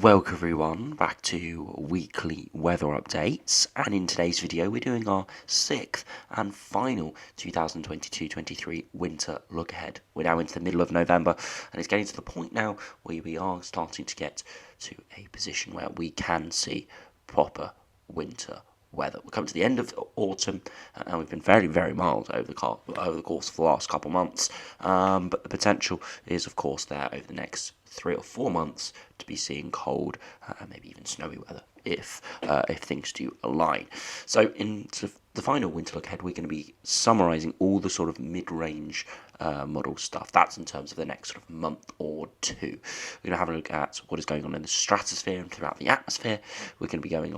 Welcome everyone back to weekly weather updates, and in today's video we're doing our 6th and final 2022-23 winter look ahead. We're now into the middle of November and it's getting to the point now where we are starting to get to a position where we can see proper winter weather. We're coming to the end of autumn and we've been very mild over the course of the last couple of months, but the potential is of course there over the next 3 or 4 months to be seeing cold, maybe even snowy weather if things do align. So in the final winter look ahead, we're going to be summarising all the sort of mid-range model stuff. That's in terms of the next sort of month or two. We're going to have a look at what is going on in the stratosphere and throughout the atmosphere. We're going to be having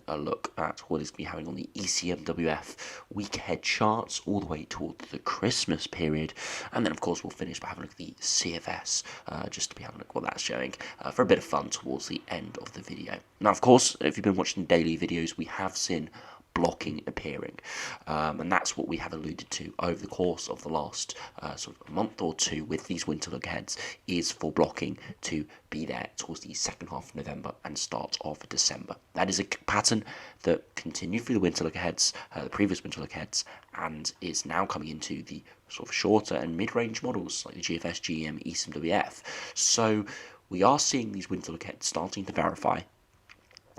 a look at what is going to be happening on the ECMWF week ahead charts all the way towards the Christmas period, and then of course we'll finish by having a look at the CFS, just to be having a look at what that's showing for a bit of fun towards the end of the video. Now, of course, if you've been watching daily videos, we have seen blocking appearing, and that's what we have alluded to over the course of the last sort of month or two with these winter look aheads, is for blocking to be there towards the second half of November and start of December. That is a pattern that continued through the winter look aheads, the previous winter look aheads, and is now coming into the sort of shorter and mid-range models like the GFS, GEM, ECMWF. So we are seeing these winter look aheads starting to verify.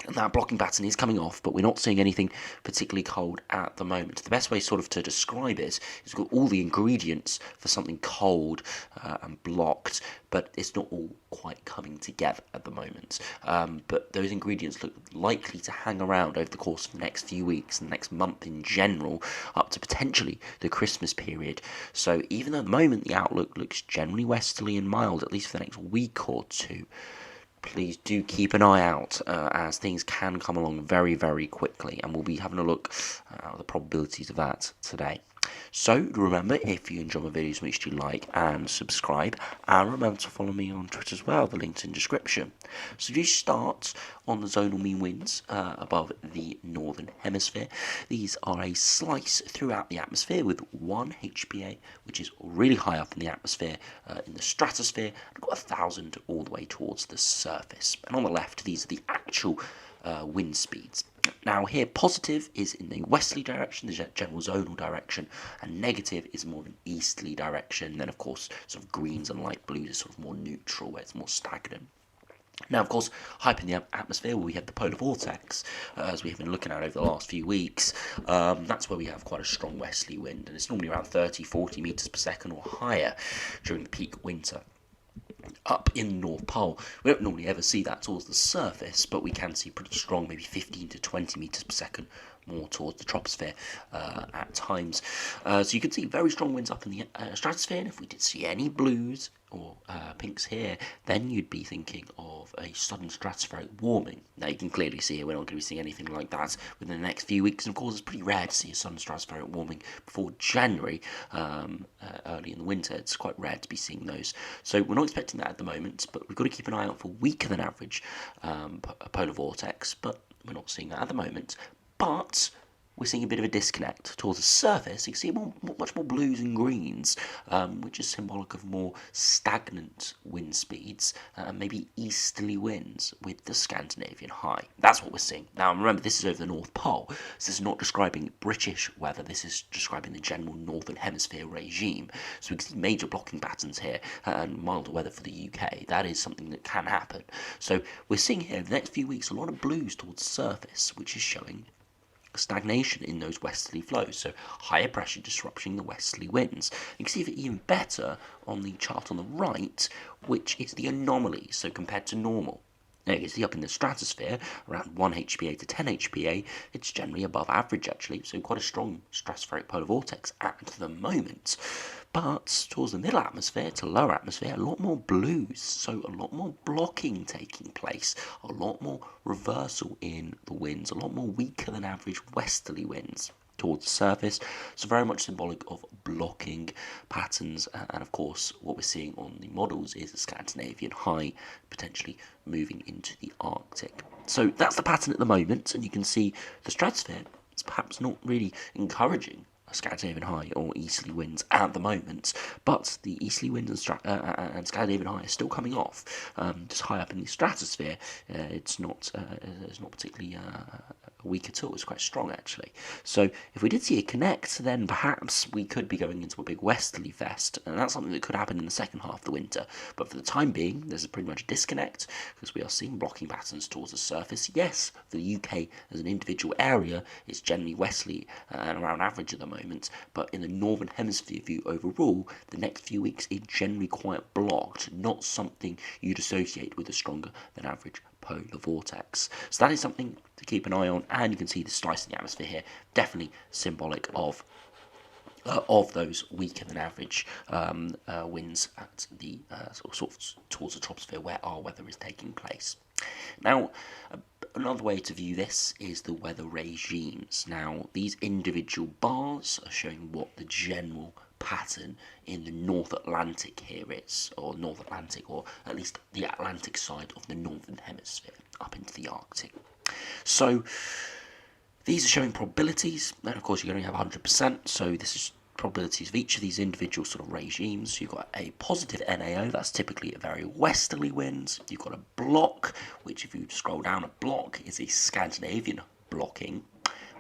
And that blocking pattern is coming off, but we're not seeing anything particularly cold at the moment. The best way sort of to describe it is we've got all the ingredients for something cold and blocked, but it's not all quite coming together at the moment. But those ingredients look likely to hang around over the course of the next few weeks and the next month in general, up to potentially the Christmas period. So even though at the moment the outlook looks generally westerly and mild, at least for the next week or two, please do keep an eye out as things can come along very quickly, and we'll be having a look at the probabilities of that today. So remember, if you enjoy my videos, make sure you like and subscribe, and remember to follow me on Twitter as well, the link's in the description. So if you start on the zonal mean winds above the northern hemisphere, these are a slice throughout the atmosphere with 1 HPA, which is really high up in the atmosphere in the stratosphere, and got 1,000 all the way towards the surface. And on the left, these are the actual wind speeds. Now here, positive is in the westerly direction, the general zonal direction, and negative is more of an easterly direction. Then of course, sort of greens and light blues is sort of more neutral, where it's more stagnant. Now, of course, high up in the atmosphere, where we have the polar vortex, as we have been looking at over the last few weeks, that's where we have quite a strong westerly wind, and it's normally around 30-40 metres per second or higher during the peak winter. Up in the North Pole, we don't normally ever see that towards the surface, but we can see pretty strong, maybe 15 to 20 metres per second more towards the troposphere at times. So you can see very strong winds up in the stratosphere, and if we did see any blues or pinks here, then you'd be thinking of a sudden stratospheric warming. Now you can clearly see here we're not going to be seeing anything like that within the next few weeks, and of course it's pretty rare to see a sudden stratospheric warming before January, early in the winter. It's quite rare to be seeing those. So we're not expecting that at the moment, but we've got to keep an eye out for weaker than average polar vortex, but we're not seeing that at the moment. But we're seeing a bit of a disconnect towards the surface. You can see much more blues and greens, which is symbolic of more stagnant wind speeds and maybe easterly winds with the Scandinavian high. That's what we're seeing. Now remember, this is over the North Pole, so this is not describing British weather, this is describing the general Northern Hemisphere regime. So we can see major blocking patterns here and milder weather for the UK. That is something that can happen. So we're seeing here in the next few weeks a lot of blues towards the surface, which is showing stagnation in those westerly flows, so higher pressure disrupting the westerly winds. You can see it even better on the chart on the right, which is the anomaly, so compared to normal. Now you can see up in the stratosphere, around 1 HPA to 10 HPA, it's generally above average actually, so quite a strong stratospheric polar vortex at the moment. But towards the middle atmosphere to lower atmosphere, a lot more blues, so a lot more blocking taking place, a lot more reversal in the winds, a lot more weaker than average westerly winds towards the surface, so very much symbolic of blocking patterns. And of course what we're seeing on the models is a Scandinavian high potentially moving into the Arctic. So that's the pattern at the moment, and you can see the stratosphere is perhaps not really encouraging Scandinavian high or easterly winds at the moment, but the easterly winds and Scandinavian high are still coming off. Just high up in the stratosphere, it's not particularly weak at all. It's quite strong actually. So if we did see a connect, then perhaps we could be going into a big westerly fest, and that's something that could happen in the second half of the winter. But for the time being, there's a pretty much disconnect because we are seeing blocking patterns towards the surface. Yes, for the UK as an individual area, it's generally westerly and around average at the moment, but in the northern hemisphere view overall, the next few weeks is generally quite blocked, not something you'd associate with a stronger than average polar vortex. So that is something to keep an eye on, and you can see the slice in the atmosphere here, definitely symbolic of those weaker than average winds at the sort of towards the troposphere where our weather is taking place. Now, another way to view this is the weather regimes. Now, these individual bars are showing what the general pattern in the North Atlantic here is, or North Atlantic, or at least the Atlantic side of the Northern Hemisphere, up into the Arctic. So, these are showing probabilities, and of course you only have 100%, so this is probabilities of each of these individual sort of regimes. You've got a positive NAO, that's typically a very westerly wind. You've got a block, which if you scroll down, a block is a Scandinavian blocking.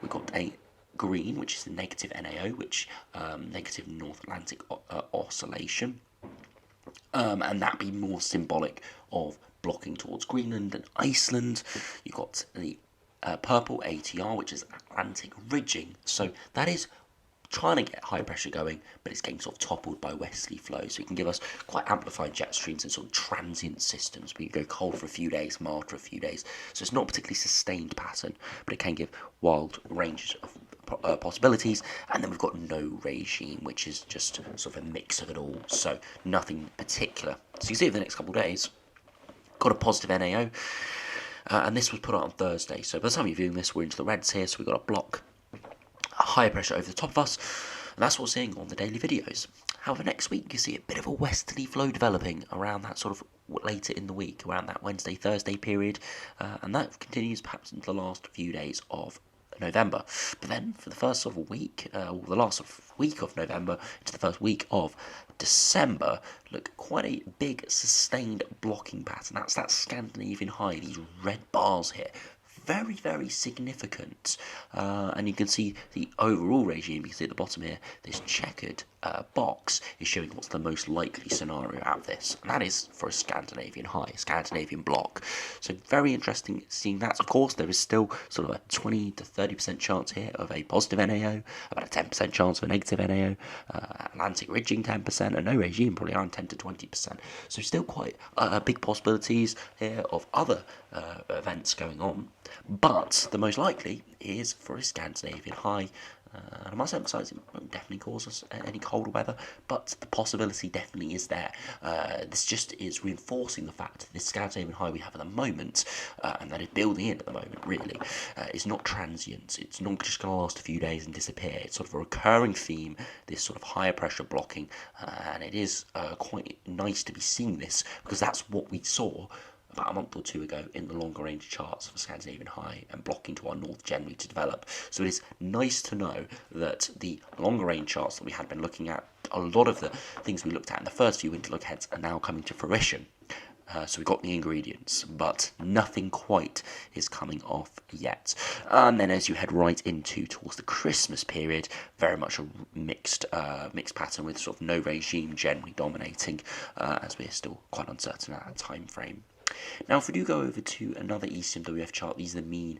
We've got a green, which is the negative NAO, which negative North Atlantic oscillation. And that be more symbolic of blocking towards Greenland and Iceland. You've got the purple ATR, which is Atlantic ridging. So that is trying to get high pressure going, but it's getting sort of toppled by westerly flow. So it can give us quite amplified jet streams and sort of transient systems. We can go cold for a few days, mild for a few days. So it's not a particularly sustained pattern, but it can give wild ranges of possibilities. And then we've got no regime, which is just sort of a mix of it all. So nothing particular. So you can see over the next couple of days, got a positive NAO. And this was put out on Thursday. So by the time you're viewing this, we're into the reds here. So we've got a block, higher pressure over the top of us, and that's what we're seeing on the daily videos. However, next week you see a bit of a westerly flow developing around that sort of later in the week, around that Wednesday, Thursday period, and that continues perhaps into the last few days of November. But then for the first sort of week, or the last sort of week of November into the first week of December, look, quite a big sustained blocking pattern. That's that Scandinavian high, these red bars here. Very, very significant. And you can see the overall regime. You can see at the bottom here, this checkered box is showing what's the most likely scenario out of this. And that is for a Scandinavian high, a Scandinavian block. So very interesting seeing that. Of course, there is still sort of a 20 to 30% chance here of a positive NAO, about a 10% chance of a negative NAO, Atlantic ridging 10%, and no regime probably around 10 to 20%. So still quite big possibilities here of other events going on. But the most likely is for a Scandinavian high. And I must emphasise it won't definitely cause us any colder weather, but the possibility definitely is there. This just is reinforcing the fact that this Scandinavian high we have at the moment, and that is building in at the moment really, is not transient. It's not just going to last a few days and disappear. It's sort of a recurring theme, this sort of higher pressure blocking, and it is quite nice to be seeing this, because that's what we saw about a month or two ago in the longer range charts for Scandinavian high and blocking to our north generally to develop. So it is nice to know that the longer range charts that we had been looking at, a lot of the things we looked at in the first few winter look aheads are now coming to fruition. So we've got the ingredients, but nothing quite is coming off yet. And then as you head right into towards the Christmas period, very much a mixed pattern with sort of no regime generally dominating, as we're still quite uncertain at that time frame. Now, if we do go over to another ECMWF chart, these are the mean,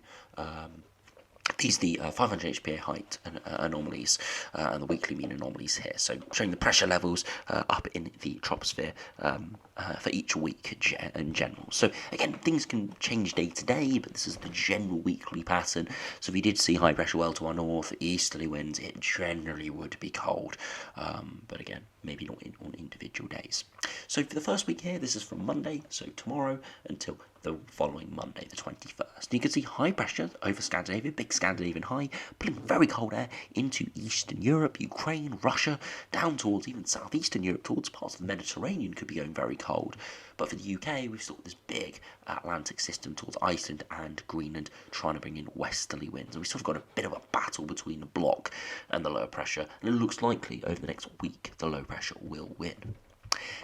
these are the 500 HPA height anomalies and the weekly mean anomalies here. So showing the pressure levels up in the troposphere for each week in general. So again, things can change day to day, but this is the general weekly pattern. So if we did see high pressure well to our north, easterly winds, it generally would be cold. But again, maybe not on individual days. So for the first week here, this is from Monday, so tomorrow, until the following Monday, the 21st. You can see high pressure over Scandinavia, big Scandinavian high, pulling very cold air into Eastern Europe, Ukraine, Russia, down towards even southeastern Europe, towards parts of the Mediterranean could be going very cold. But for the UK, we've still got this big Atlantic system towards Iceland and Greenland, trying to bring in westerly winds. And we've sort of got a bit of a battle between the block and the low pressure, and it looks likely over the next week the low pressure will win.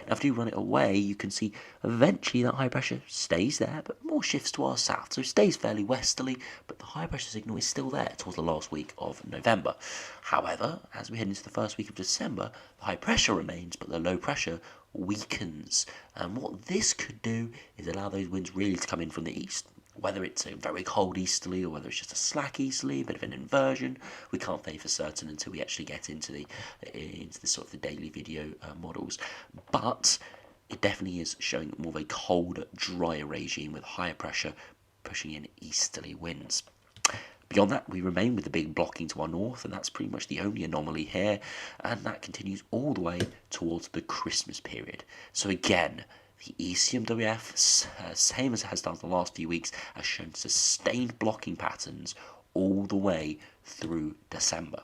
Now, if you run it away, you can see eventually that high pressure stays there, but more shifts to our south. So it stays fairly westerly, but the high pressure signal is still there towards the last week of November. However, as we head into the first week of December, the high pressure remains, but the low pressure weakens. And what this could do is allow those winds really to come in from the east. Whether it's a very cold easterly or whether it's just a slack easterly, a bit of an inversion, we can't say for certain until we actually get into the sort of the daily video models. But it definitely is showing more of a colder, drier regime with higher pressure pushing in easterly winds. Beyond that, we remain with the big blocking to our north, and that's pretty much the only anomaly here, and that continues all the way towards the Christmas period. So again, the ECMWF, same as it has done the last few weeks, has shown sustained blocking patterns all the way through December.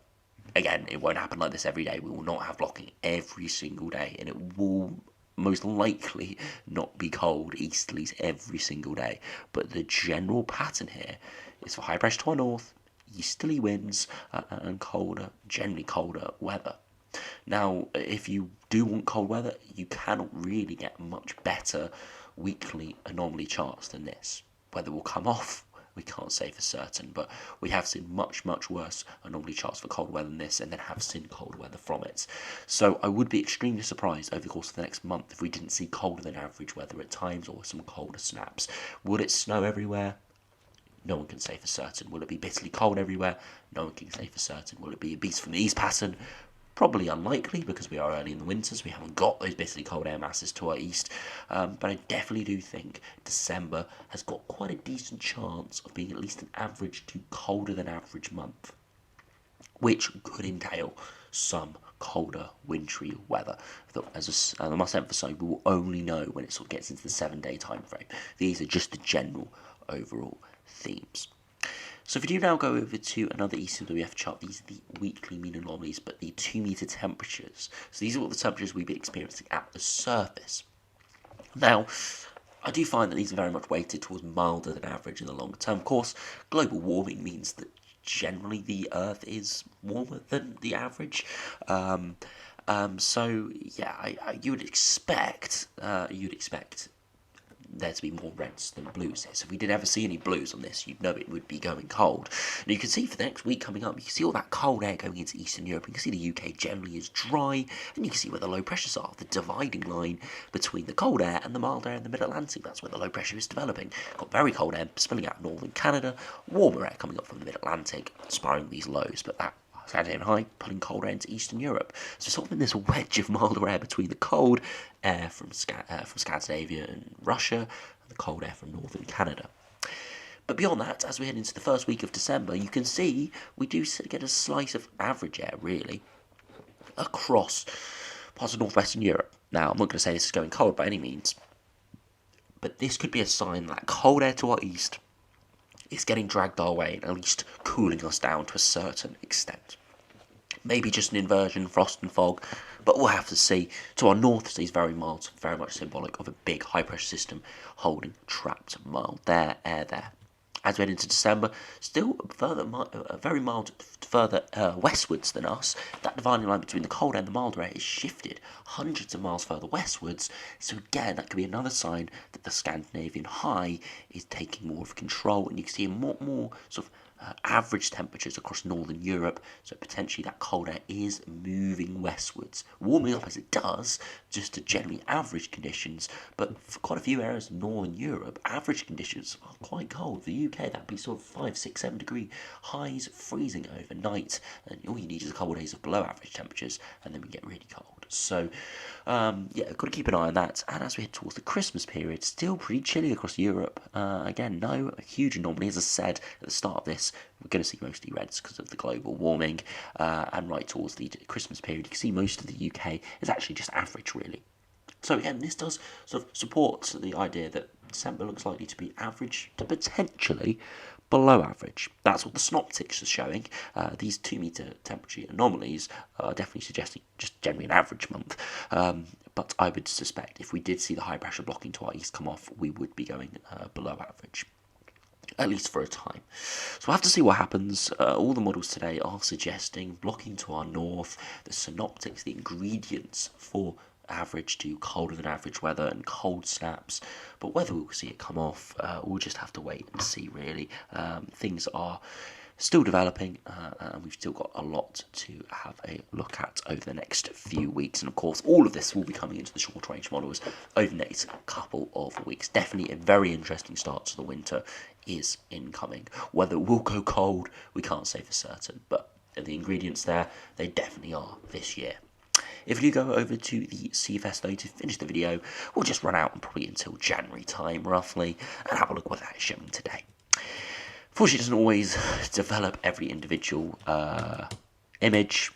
Again, it won't happen like this every day. We will not have blocking every single day, and it will most likely not be cold easterlies every single day. But the general pattern here is for high pressure to our north, easterly winds, and colder, generally colder weather. Now, if you do want cold weather, you cannot really get much better weekly anomaly charts than this. Whether it will come off, we can't say for certain, but we have seen much, much worse anomaly charts for cold weather than this, and then have seen cold weather from it. So I would be extremely surprised over the course of the next month if we didn't see colder than average weather at times, or some colder snaps. Would it snow everywhere? No one can say for certain. Will it be bitterly cold everywhere? No one can say for certain. Will it be a beast from the east pattern? Probably unlikely, because we are early in the winters. We haven't got those bitterly cold air masses to our east. But I definitely do think December has got quite a decent chance of being at least an average to colder than average month, which could entail some colder, wintry weather. As I must emphasise, we will only know when it sort of gets into the 7-day time frame. These are just the general overall themes. So if we do now go over to another ECMWF chart, these are the weekly mean anomalies, but the 2-meter temperatures. So these are what the temperatures we've been experiencing at the surface. Now, I do find that these are very much weighted towards milder than average in the longer term. Of course, global warming means that generally the Earth is warmer than the average. So yeah, you'd expect there to be more reds than blues here. So if we did ever see any blues on this, you'd know it would be going cold. And you can see for the next week coming up, you can see all that cold air going into Eastern Europe. You can see the UK generally is dry, and you can see where the low pressures are, the dividing line between the cold air and the mild air in the mid-Atlantic. That's where the low pressure is developing. Got very cold air spilling out of northern Canada, warmer air coming up from the mid-Atlantic, spiraling these lows, but that Scandinavian high, pulling cold air into Eastern Europe. So sort of in this wedge of milder air between the cold air from Scandinavia and Russia, and the cold air from northern Canada. But beyond that, as we head into the first week of December, you can see we do get a slice of average air, really, across parts of northwestern Europe. Now, I'm not going to say this is going cold by any means, but this could be a sign that cold air to our east is getting dragged our way and at least cooling us down to a certain extent. Maybe just an inversion, frost and fog, but we'll have to see. To our north, stays very mild, very much symbolic of a big high-pressure system holding trapped mild air there. As we head into December, still very mild further westwards than us. That dividing line between the cold air and the milder air is shifted hundreds of miles further westwards. So again, that could be another sign that the Scandinavian high is taking more of control, and you can see more sort of average temperatures across northern Europe, so potentially that cold air is moving westwards, warming up as it does, just to generally average conditions, but for quite a few areas in northern Europe, average conditions are quite cold. For the UK, that'd be sort of 5, 6, 7 degree highs, freezing overnight, and all you need is a couple of days of below average temperatures, and then we get really cold. So, yeah, got to keep an eye on that. And as we head towards the Christmas period, still pretty chilly across Europe. Again, no huge anomaly. As I said at the start of this, US, we're going to see mostly reds because of the global warming, and right towards the Christmas period, you can see most of the UK is actually just average, really. So again, this does sort of support the idea that December looks likely to be average to potentially below average. That's what the synoptics are showing. These 2-meter temperature anomalies are definitely suggesting just generally an average month. But I would suspect if we did see the high pressure blocking to our east come off, we would be going below average, at least for a time. So we'll have to see what happens. All the models today are suggesting blocking to our north. The synoptics, the ingredients for average to colder than average weather and cold snaps, but whether we'll see it come off, we'll just have to wait and see, really. Things are still developing, and we've still got a lot to have a look at over the next few weeks. And of course, all of this will be coming into the short range models over the next couple of weeks. Definitely a very interesting start to the winter is incoming. Whether it will go cold, we can't say for certain, but the ingredients there, they definitely are this year. If you go over to the CFS though to finish the video, we'll just run out probably until January time roughly and have a look what that is showing today. Fortunately, it doesn't always develop every individual image,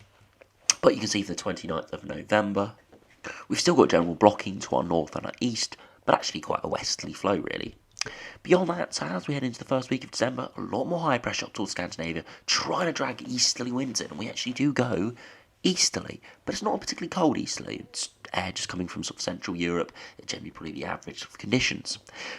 but you can see for the 29th of November, we've still got general blocking to our north and our east, but actually quite a westerly flow, really. Beyond that, as we head into the first week of December, a lot more high pressure up towards Scandinavia, trying to drag easterly winds in, and we actually do go easterly, but it's not a particularly cold easterly. It's air just coming from sort of Central Europe, generally probably the average of conditions.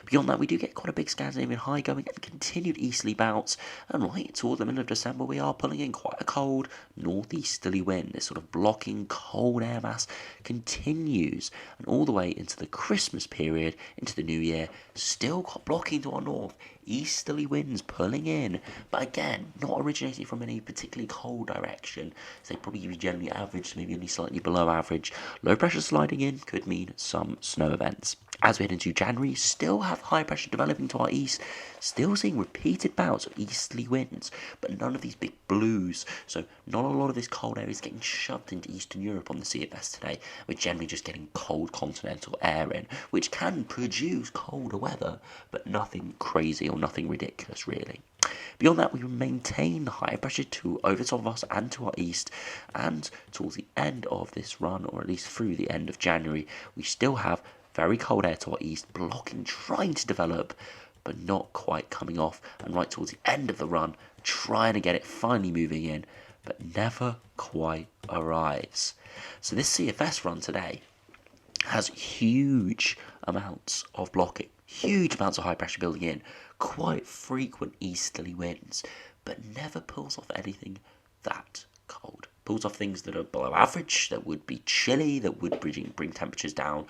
Beyond that, we do get quite a big Scandinavian high going and continued easterly bouts, and right towards the middle of December we are pulling in quite a cold northeasterly wind. This sort of blocking cold air mass continues, and all the way into the Christmas period, into the New Year, still got blocking to our north, easterly winds pulling in, but again, not originating from any particularly cold direction, so they'd probably be generally average, maybe only slightly below average. Low pressure sliding in could mean some snow events. As we head into January, still have high pressure developing to our east, still seeing repeated bouts of easterly winds, but none of these big blues, so not a lot of this cold air is getting shoved into Eastern Europe on the CFS today. We're generally just getting cold continental air in, which can produce colder weather, but nothing crazy or nothing ridiculous, really. Beyond that, we maintain the high pressure to over top of us and to our east, and towards the end of this run, or at least through the end of January, we still have very cold air to our east, blocking, trying to develop, but not quite coming off, and right towards the end of the run, trying to get it finally moving in, but never quite arrives. So this CFS run today has huge amounts of blocking, huge amounts of high pressure building in, quite frequent easterly winds, but never pulls off anything that cold. Pulls off things that are below average, that would be chilly, that would bring temperatures down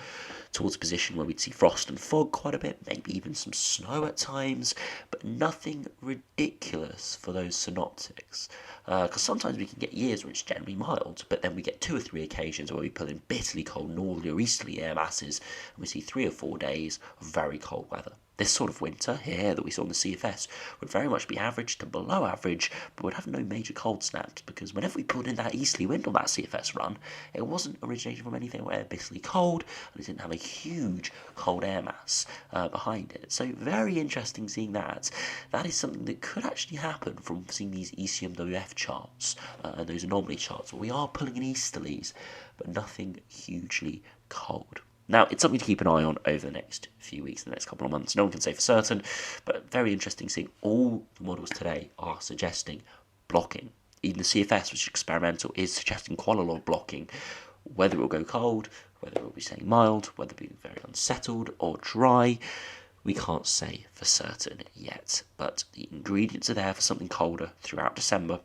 towards a position where we'd see frost and fog quite a bit, maybe even some snow at times, but nothing ridiculous for those synoptics. Because sometimes we can get years where it's generally mild, but then we get 2 or 3 occasions where we pull in bitterly cold northerly or easterly air masses, and we see 3 or 4 days of very cold weather. This sort of winter here that we saw in the CFS would very much be average to below average, but would have no major cold snaps, because whenever we pulled in that easterly wind on that CFS run, it wasn't originating from anything where bitterly cold, and it didn't have a huge cold air mass behind it. So very interesting seeing that. That is something that could actually happen from seeing these ECMWF charts and those anomaly charts, where we are pulling in easterlies, but nothing hugely cold. Now, it's something to keep an eye on over the next few weeks, the next couple of months. No one can say for certain, but very interesting seeing all the models today are suggesting blocking. Even the CFS, which is experimental, is suggesting quite a lot of blocking. Whether it will go cold, whether it will be staying mild, whether it will be very unsettled or dry, we can't say for certain yet. But the ingredients are there for something colder throughout December,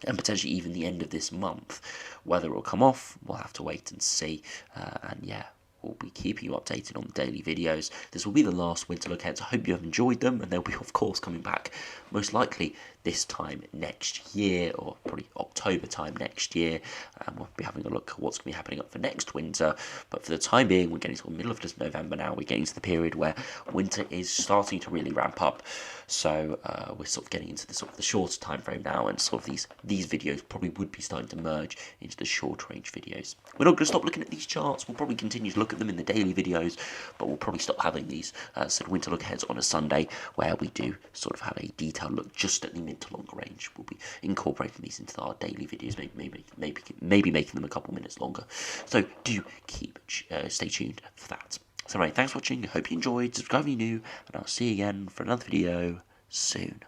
and potentially even the end of this month. Whether it will come off, we'll have to wait and see. And yeah, we'll be keeping you updated on the daily videos. This will be the last winter look ahead, so I hope you have enjoyed them, and they'll be, of course, coming back most likely this time next year, or probably October time next year, and we'll be having a look at what's going to be happening up for next winter. But for the time being, we're getting to the middle of November now. We're getting to the period where winter is starting to really ramp up, so we're sort of getting into the sort of the shorter time frame now, and sort of these videos probably would be starting to merge into the short range videos. We're not going to stop looking at these charts. We'll probably continue to look at them in the daily videos, but we'll probably stop having these sort of winter look aheads on a Sunday, where we do sort of have a detailed look just at the to longer range. We'll be incorporating these into our daily videos, maybe making them a couple minutes longer. So do stay tuned for that. So right, thanks for watching. Hope you enjoyed. Subscribe if you're new, and I'll see you again for another video soon.